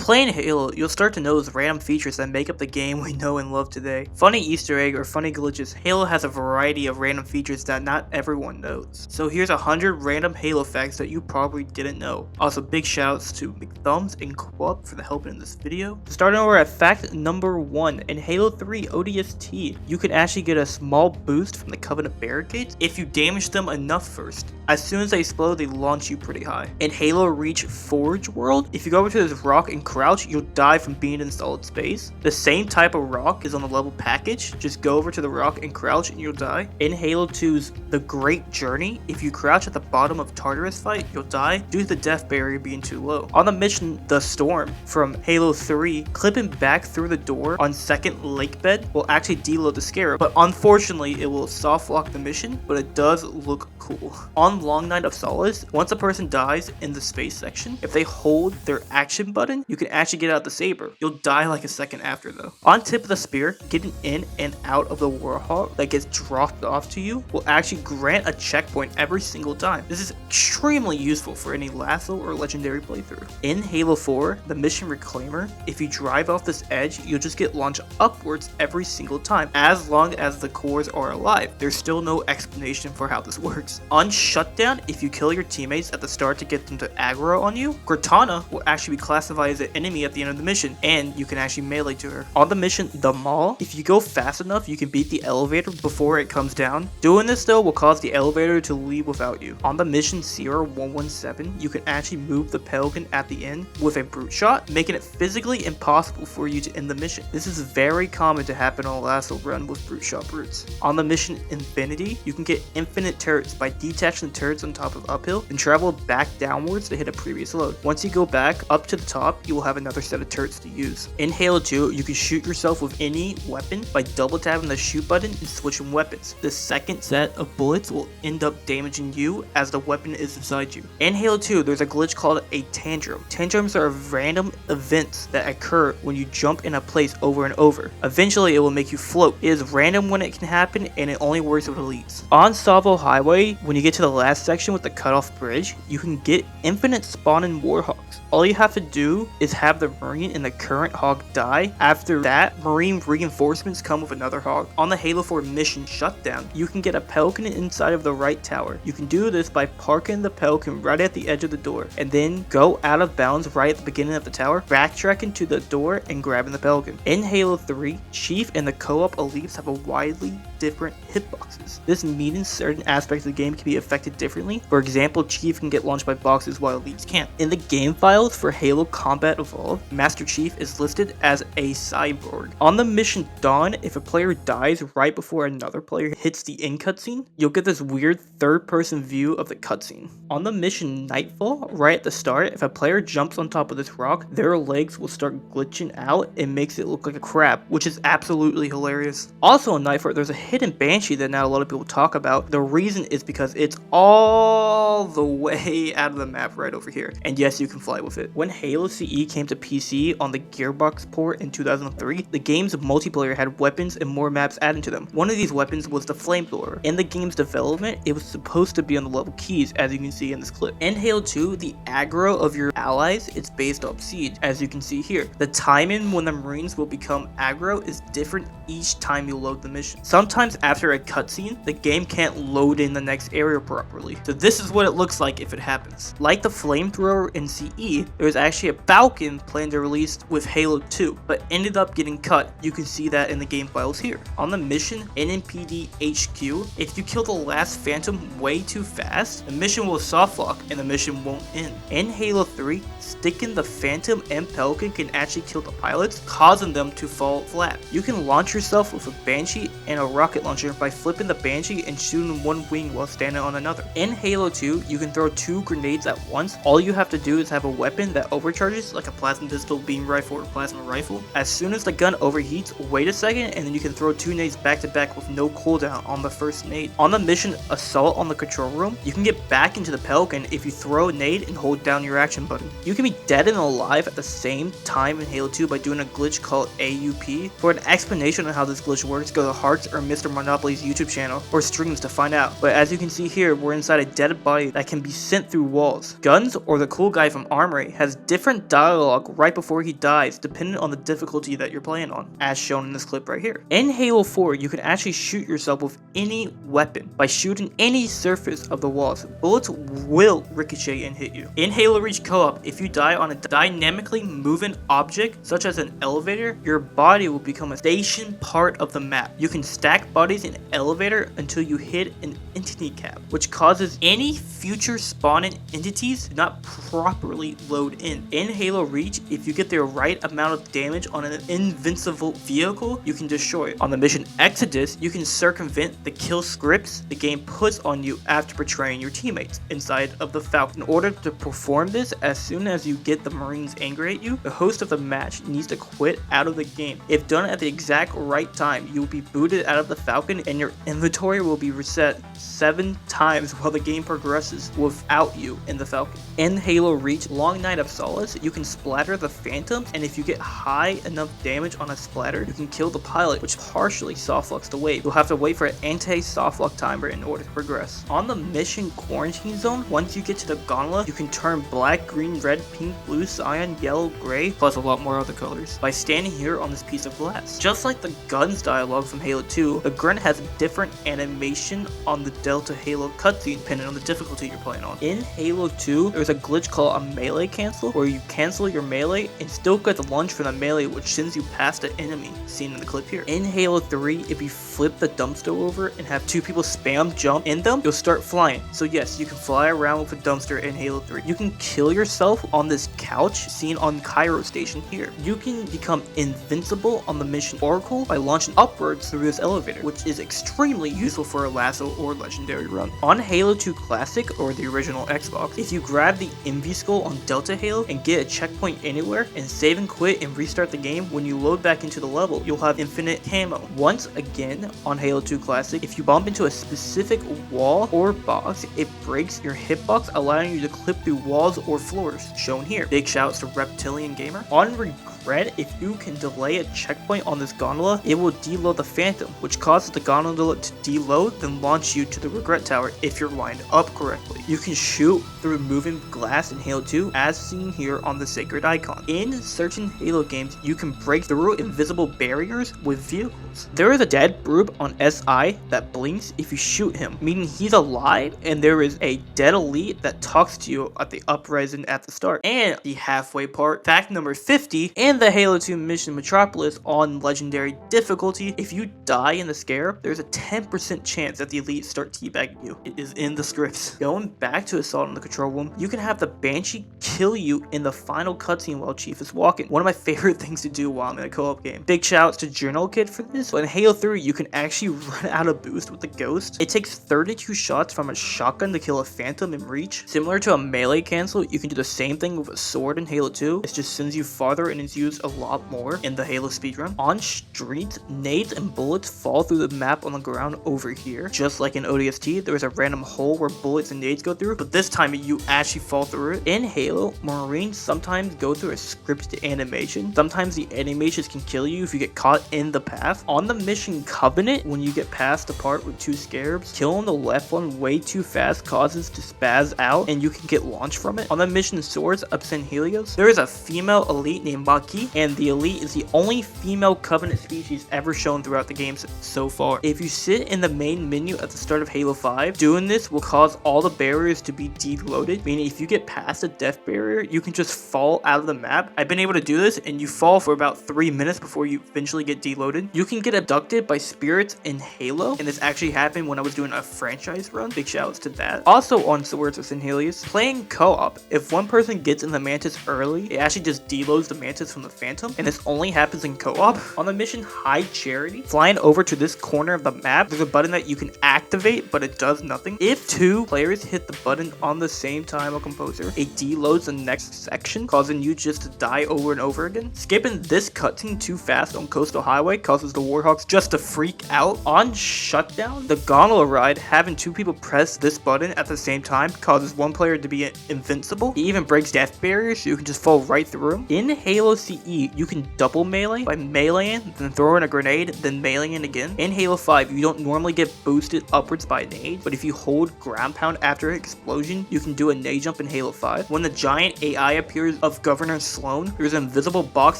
playing Halo, you'll start to notice random features that make up the game we know and love today. Funny Easter egg or funny glitches, Halo has a variety of random features that not everyone knows. So here's 100 random Halo facts that you probably didn't know. Also, big shoutouts to McThumbs and Quub for the help in this video. Starting over at fact number 1, in Halo 3 ODST, you can actually get a small boost from the Covenant barricades if you damage them enough first. As soon as they explode, they launch you pretty high. In Halo Reach Forge World, if you go over to this rock and crouch, you'll die from being in solid space. The same type of rock is on the level package. Just go over to the rock and crouch and you'll die. In Halo 2's The Great Journey, if you crouch at the bottom of Tartarus fight, you'll die due to the death barrier being too low. On the mission The Storm from Halo 3, clipping back through the door on second lake bed will actually deload the Scarab, but unfortunately it will soft lock the mission, but it does look cool. On Long Night of Solace, once a person dies in the space section, if they hold their action button, you can actually get out the saber. You'll die like a second after though. On Tip of the Spear, getting in and out of the Warhawk that gets dropped off to you will actually grant a checkpoint every single time. This is extremely useful for any lasso or legendary playthrough. In Halo 4, the mission Reclaimer, if you drive off this edge, you'll just get launched upwards every single time, as long as the cores are alive. There's still no explanation for how this works. On Shutdown, if you kill your teammates at the start to get them to aggro on you, Cortana will actually be classified as an enemy at the end of the mission, and you can actually melee to her. On the mission The Mall, if you go fast enough, you can beat the elevator before it comes down. Doing this though will cause the elevator to leave without you. On the mission Sierra 117, you can actually move the Pelican at the end with a brute shot, making it physically impossible for you to end the mission. This is very common to happen on a lasso run with brute shot brutes. On the mission Infinity, you can get infinite turrets by detaching the turrets on top of uphill and travel back downwards to hit a previous load. Once you go back up to the top, you will have another set of turrets to use. In Halo 2, you can shoot yourself with any weapon by double tapping the shoot button and switching weapons. The second set of bullets will end up damaging you as the weapon is inside you. In Halo 2, there's a glitch called a tantrum. Tantrums are random events that occur when you jump in a place over and over. Eventually, it will make you float. It is random when it can happen, and it only works with elites. On Salvo Highway, when you get to the last section with the cutoff bridge, you can get infinite spawning Warhawks. All you have to do is have the Marine in the current hog die. After that, Marine reinforcements come with another hog. On the Halo 4 mission Shutdown, you can get a Pelican inside of the right tower. You can do this by parking the Pelican right at the edge of the door, and then go out of bounds right at the beginning of the tower, backtracking to the door and grabbing the Pelican. In Halo 3, Chief and the co-op elites have a widely different hitboxes. This means certain aspects of the game can be affected differently. For example, Chief can get launched by boxes while elites can't. In the game files for Halo Combat Evolved, Master Chief is listed as a cyborg. On the mission Dawn, if a player dies right before another player hits the end cutscene, you'll get this weird third-person view of the cutscene. On the mission Nightfall, right at the start, if a player jumps on top of this rock, their legs will start glitching out and makes it look like a crab, which is absolutely hilarious. Also in Nightfall, there's a hidden Banshee that not a lot of people talk about. The reason is because it's all the way out of the map right over here. And yes, you can fly with it. When Halo CE came to PC on the Gearbox port in 2003, the game's multiplayer had weapons and more maps added to them. One of these weapons was the Flamethrower. In the game's development, it was supposed to be on the level keys, as you can see in this clip. In Halo 2, the aggro of your allies is based off siege, as you can see here. The timing when the Marines will become aggro is different each time you load the mission. Sometimes after a cutscene, the game can't load in the next area properly. So this is what it looks like if it happens. Like the Flamethrower in CE, there's actually a Falcon planned to release with Halo 2, but ended up getting cut. You can see that in the game files here. On the mission NMPD HQ, if you kill the last Phantom way too fast, the mission will soft lock and the mission won't end. In Halo 3, sticking the Phantom and Pelican can actually kill the pilots, causing them to fall flat. You can launch yourself with a Banshee and a rocket launcher by flipping the Banshee and shooting one wing while standing on another. In Halo 2, you can throw 2 grenades at once. All you have to do is have a weapon that overcharges, like a plasma pistol, beam rifle, or plasma rifle. As soon as the gun overheats, wait a second, and then you can throw 2 nades back to back with no cooldown on the first nade. On the mission Assault on the Control Room, you can get back into the Pelican if you throw a nade and hold down your action button. You can be dead and alive at the same time in Halo 2 by doing a glitch called AUP. For an explanation on how this glitch works, go to Hearts or Mr. Monopoly's YouTube channel or streams to find out. But as you can see here, we're inside a dead body that can be sent through walls. Guns, or the cool guy from Armory, has different dialogue right before he dies depending on the difficulty that you're playing on, as shown in this clip right here. In Halo 4, you can actually shoot yourself with any weapon by shooting any surface of the walls. Bullets will ricochet and hit you. In Halo Reach Co-op, if you die on a dynamically moving object, such as an elevator, your body will become a station part of the map. You can stack bodies in an elevator until you hit an entity cap, which causes any future spawning entities to not properly load in. In Halo Reach, if you get the right amount of damage on an invincible vehicle, you can destroy it. On the mission Exodus, you can circumvent the kill scripts the game puts on you after betraying your teammates inside of the Falcon. In order to perform this, as soon as you get the Marines angry at you, the host of the match needs to quit out of the game. If done at the exact right time, you will be booted out of the Falcon and your inventory will be reset 7 times while the game progresses without you in the Falcon. In Halo Reach Long Night of Solace, you can splatter the Phantoms, and if you get high enough damage on a splatter, you can kill the pilot, which partially softlocks the wave. You'll have to wait for an anti-softlock timer in order to progress. On the mission Quarantine Zone, once you get to the Gondola, you can turn black, green, red, pink, blue, cyan, yellow, gray, plus a lot more other colors, by standing here on this piece of glass. Just like the guns dialogue from Halo 2, the grunt has a different animation on the Delta Halo cutscene depending on the difficulty you're playing on. In Halo 2, there's a glitch called a melee cancel, where you cancel your melee and still get the launch from the melee, which sends you past the enemy, seen in the clip here. In Halo 3, if you flip the dumpster over and have 2 people spam jump in them, you'll start flying. So yes, you can fly around with a dumpster in Halo 3. You can kill yourself on this couch seen on Cairo Station here. You can become invincible on the mission Oracle by launching upwards through this elevator, which is extremely useful for a lasso or legendary run. On Halo 2 Classic, or the original Xbox, if you grab the Envy Skull on Delta Halo and get a checkpoint anywhere and save and quit and restart the game, when you load back into the level, you'll have infinite camo. Once again, on Halo 2 Classic, if you bump into a specific wall or box, it breaks your hitbox, allowing you to clip through walls or floors, shown here. Big shouts to Reptilian Gamer. On Regret, if you can delay a checkpoint on this gondola, it will deload the Phantom, which causes the gondola to deload, then launch you to the Regret Tower if you're lined up correctly. You can shoot through moving glass in Halo 2, as seen here on the Sacred Icon. In certain Halo games, you can break through invisible barriers with vehicles. There is a dead Broob on SI that blinks if you shoot him, meaning he's alive, and there is a dead elite that talks to you at the uprising at the start. And the halfway part, fact number 50, in the Halo 2 mission Metropolis on legendary difficulty, if you die in the scare, there's a 10% chance that the elite start teabagging you. It is in the scripts. Going back to Assault on the Control Room, you can have the Banshee kill you in the final cutscene while Chief is walking. One of my favorite things to do while I'm in a co-op game. Big shouts to Journal Kid for this. But in Halo 3, you can actually run out of boost with the Ghost. It takes 32 shots from a shotgun to kill a Phantom in Reach. Similar to a melee cancel, you can do the same thing with a sword in Halo 2. It just sends you farther and is used a lot more in the Halo speedrun. On streets, nades and bullets fall through the map on the ground over here. Just like in ODST, there is a random hole where bullets and nades go through, but this time you actually fall through it. In Halo, Marines sometimes go through a scripted animation. Sometimes the animations can kill you if you get caught in the path. On the mission Covenant, when you get past the part with 2 scarabs, killing the left one way too fast causes to spaz out and you can get launched from it. On the mission Swords of St. Helios, there is a female elite named Maki, and the elite is the only female Covenant species ever shown throughout the games so far. If you sit in the main menu at the start of Halo 5, doing this will cause all the barriers to be deloaded, meaning if you get past the death barrier, you can just fall out of the map. I've been able to do this, and you fall for about 3 minutes before you eventually get deloaded. You can get abducted by spirits in Halo, and this actually happened when I was doing a franchise run. Big shouts to that. Also on Swords of St. Helios, playing co-op, if one person gets in the Mantis early, it actually just deloads the Mantis from the Phantom, and this only happens in co-op. On the mission Hide Charity, flying over to this corner of the map, there's a button that you can activate, but it does nothing. If 2 players hit the button on the same time of Composer, it deloads the next section, causing you just to die over and over again. Skipping this cutscene too fast on Coastal Highway causes the Warhawks just to freak out. On Shutdown, the gondola ride, having 2 people press this button at the same time causes 1 player to be invincible. It even breaks death barriers, so you can just fall right through them. In Halo CE, you can double melee by meleeing, then throwing a grenade, then meleeing again. In Halo 5, you don't normally get boosted upwards by a nade, but if you hold ground pound after an explosion, you can do a nade jump in Halo 5. When the giant AI appears of Governor Sloan, there's an invisible box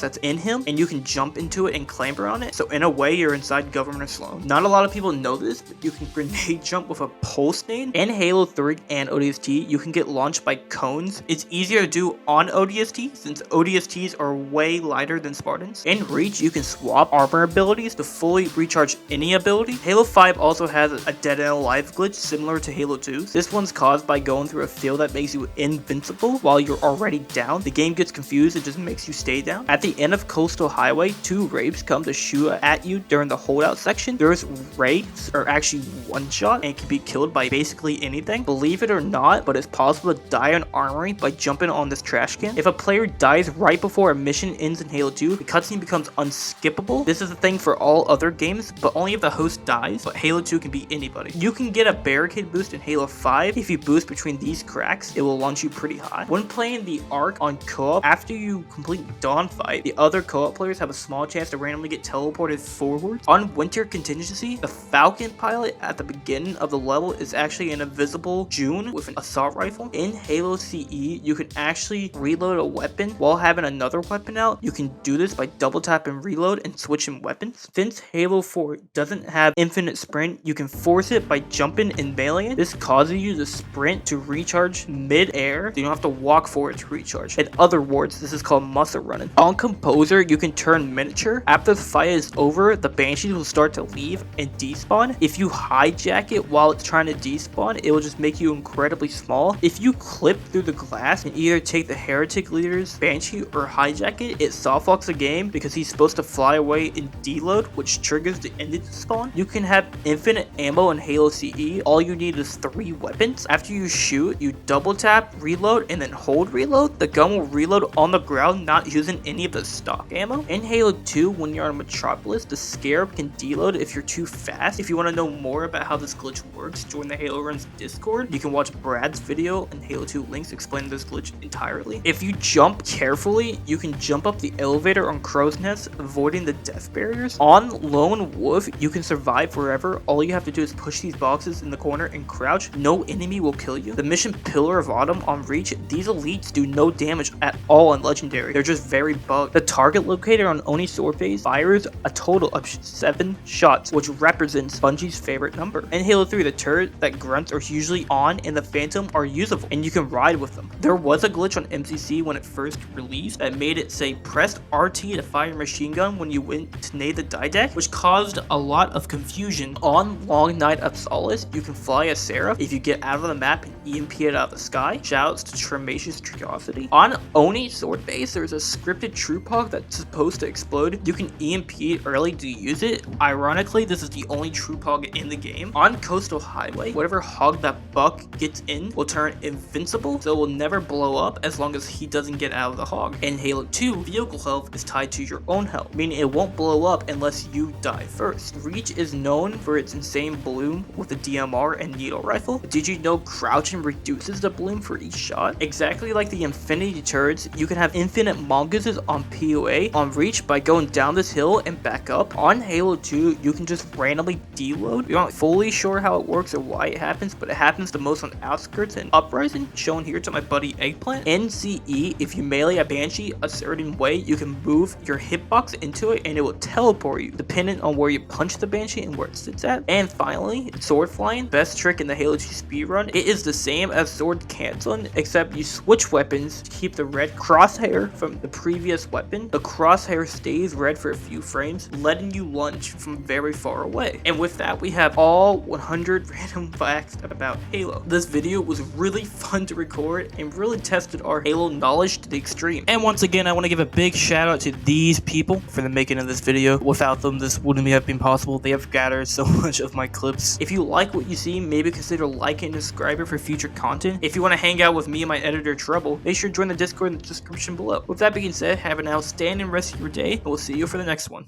that's in him, and you can jump into it and clamber on it, so in a way, you're inside Governor Sloan. Not a lot of people know this, but you can grenade jump with a pulse nade. In Halo 3 and ODST, you can get launched by cones. It's easier to do on ODST, since ODSTs are way lighter than Spartans. In Reach, you can swap armor abilities to fully recharge any ability. Halo 5 also has a Dead and Alive glitch similar to Halo 2's. This one's caused by going through a field that makes you invincible while you're already down. The game gets confused, it just makes you stay down. At the end of Coastal Highway, 2 rapes come to shoot at you during the holdout section. There's rapes are actually one shot and can be killed by basically anything. Believe it or not, but it's possible to die on Armory by jumping on this trash can. If a player dies right before a mission ends in Halo 2, the cutscene becomes unskippable. This is a thing for all other games, but only if the host dies, but Halo 2 can be anybody. You can get a barricade boost in Halo 5. If you boost between these cracks, it will launch you pretty high. When playing the Ark on co-op, after you complete Dawn Fight, the other co-op players have a small chance to randomly get teleported forwards. On Winter Contingency, the Falcon pilot at the beginning of the level is actually an invisible June with an assault rifle. In Halo CE, you can actually reload a weapon while having another weapon out. You can do this by double tap and reload and switching weapons. Since Halo 4 doesn't have infinite sprint, you can force it by jumping and meleeing. This causes you to sprint to recharge mid-air, so you don't have to walk for it to recharge. In other words, this is called muscle running. On Composer, you can turn miniature. After the fight is over, the Banshees will start to leave and despawn. If you hijack it while it's trying to despawn, it will just make you incredibly small. If you clip through the glass and either take the Heretic Leader's Banshee or hijack it, it softlocks the game because he's supposed to fly away and deload, which triggers the ended spawn. You can have infinite ammo in Halo CE. All you need is 3 weapons. After you shoot, you double tap, reload, and then hold reload. The gun will reload on the ground, not using any of the stock ammo. In Halo 2, when you're on Metropolis, the Scarab can deload if you're too fast. If you want to know more about how this glitch works, join the Halo Runs Discord. You can watch Brad's video and Halo 2 links explaining this glitch entirely. If you jump carefully, you can jump up the elevator on Crow's Nest, avoiding the death barriers. On Lone Wolf, you can survive forever. All you have to do is push these boxes in the corner and crouch. No enemy will kill you. The mission Pillar of Autumn on Reach, these elites do no damage at all on Legendary. They're just very bugged. The target locator on Oni Swordface fires a total of 7 shots, which represents Bungie's favorite number. In Halo 3, the turret that grunts are usually on and the Phantom are usable, and you can ride with them. There was a glitch on MCC when it first released that made it say press RT to fire machine gun when you went to nade the didact, which caused a lot of confusion. On Long Night of Solace, you can fly a Seraph if you get out of the map and EMP it out of the sky. Shoutouts to Tremacious Curiosity. On Oni Sword Base, there's a scripted Troop Hog that's supposed to explode. You can EMP it early to use it. Ironically, this is the only Troop Hog in the game. On Coastal Highway, whatever hog that Buck gets in will turn invincible, so it will never blow up as long as he doesn't get out of the hog. In Halo 2, vehicle health is tied to your own health, meaning it won't blow up unless you die first. Reach is known for its insane bloom with the DMR and needle rifle. Did you know crouching reduces the bloom for each shot? Exactly like the Infinity turrets, you can have infinite mongooses on PoA on Reach by going down this hill and back up. On Halo 2, you can just randomly deload. You're not fully sure how it works or why it happens, but it happens the most on Outskirts and Uprising, shown here to my buddy Eggplant. In CE, if you melee a Banshee a certain way, you can move your hitbox into it and it will teleport you, depending on where you punch the Banshee and where it sits at. And finally, sword flying, best trick in the Halo 2 speedrun. It is the same as sword canceling, except you switch weapons to keep the red crosshair from the previous weapon. The crosshair stays red for a few frames, letting you lunge from very far away. And with that, we have all 100 random facts about Halo. This video was really fun to record and really tested our Halo knowledge to the extreme. And once again, I want to to give a big shout out to these people for the making of this video. Without them, this wouldn't have been possible. They have gathered so much of my clips. If you like what you see, maybe consider liking and subscribing for future content. If you want to hang out with me and my editor Trouble, make sure to join the Discord in the description below. With that being said, have an outstanding rest of your day, and we'll see you for the next one.